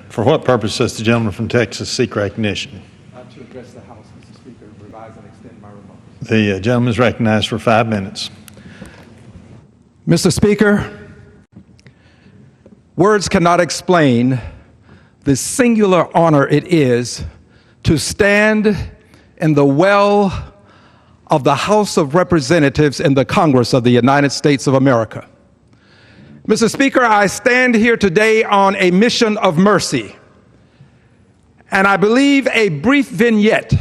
For what purpose does the gentleman from Texas seek recognition? To address the House, Mr. Speaker, revise and extend my remarks. The gentleman is recognized for 5 minutes. Mr. Speaker, words cannot explain the singular honor it is to stand in the well of the House of Representatives in the Congress of the United States of America. Mr. Speaker, I stand here today on a mission of mercy, and I believe a brief vignette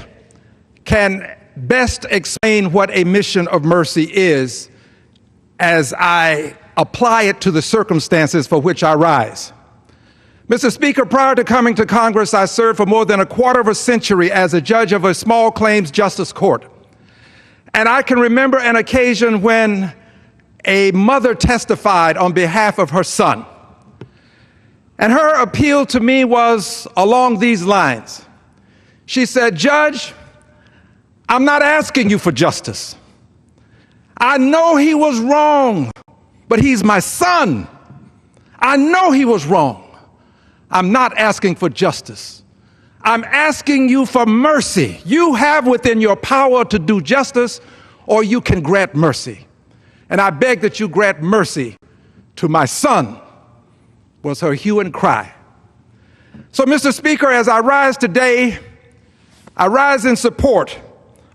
can best explain what a mission of mercy is as I apply it to the circumstances for which I rise. Mr. Speaker, prior to coming to Congress, I served for more than a quarter of a century as a judge of a small claims justice court. And I can remember an occasion when a mother testified on behalf of her son. And her appeal to me was along these lines. She said, "Judge, I'm not asking you for justice. I know he was wrong, but he's my son. I know he was wrong. I'm not asking for justice. I'm asking you for mercy. You have within your power to do justice, or you can grant mercy. And I beg that you grant mercy to my son," was her hue and cry. So, Mr. Speaker, as I rise today, I rise in support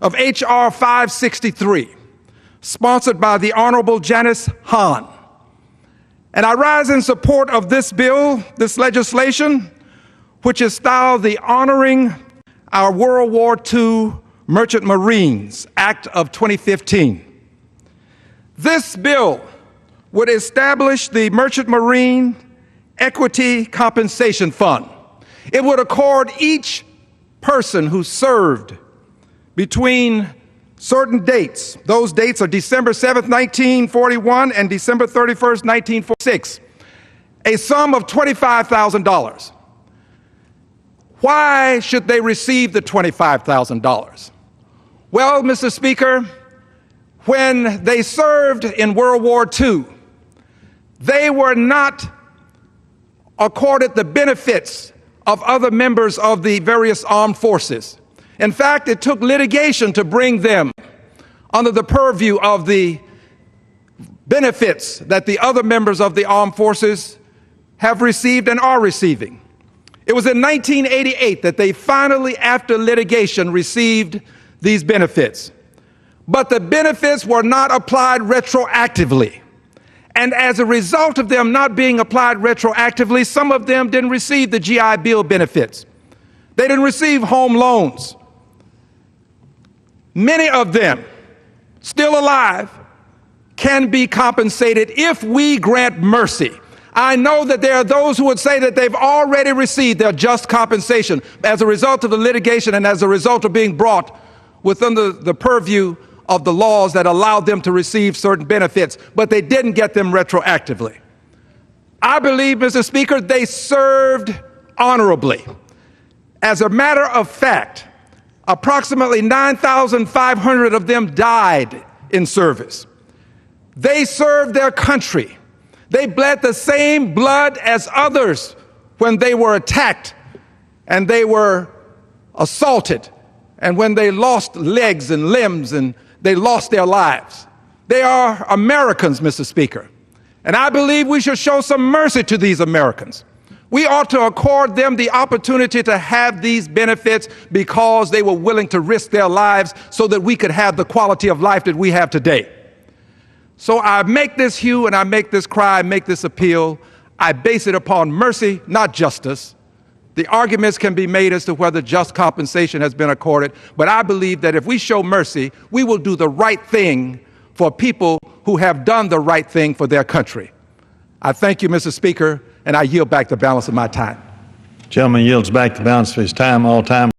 of H.R. 563, sponsored by the Honorable Janice Hahn. And I rise in support of this bill, this legislation, which is styled the Honoring Our World War II Merchant Marines Act of 2015. This bill would establish the Merchant Marine Equity Compensation Fund. It would accord each person who served between certain dates. Those dates are December 7th, 1941 and December 31st, 1946, a sum of $25,000. Why should they receive the $25,000? Well, Mr. Speaker, when they served in World War II, they were not accorded the benefits of other members of the various armed forces. In fact, it took litigation to bring them under the purview of the benefits that the other members of the armed forces have received and are receiving. It was in 1988 that they finally, after litigation, received these benefits. But the benefits were not applied retroactively. And as a result of them not being applied retroactively, some of them didn't receive the GI Bill benefits. They didn't receive home loans. Many of them, still alive, can be compensated if we grant mercy. I know that there are those who would say that they've already received their just compensation as a result of the litigation and as a result of being brought within the purview of the laws that allowed them to receive certain benefits, but they didn't get them retroactively. I believe, Mr. Speaker, they served honorably. As a matter of fact, approximately 9,500 of them died in service. They served their country. They bled the same blood as others when they were attacked and they were assaulted and when they lost legs and limbs and they lost their lives. They are Americans, Mr. Speaker, and I believe we should show some mercy to these Americans. We ought to accord them the opportunity to have these benefits because they were willing to risk their lives so that we could have the quality of life that we have today. So I make this hue and I make this cry, I make this appeal. I base it upon mercy, not justice. The arguments can be made as to whether just compensation has been accorded, but I believe that if we show mercy, we will do the right thing for people who have done the right thing for their country. I thank you, Mr. Speaker, and I yield back the balance of my time. Gentleman yields back the balance of his time. All time.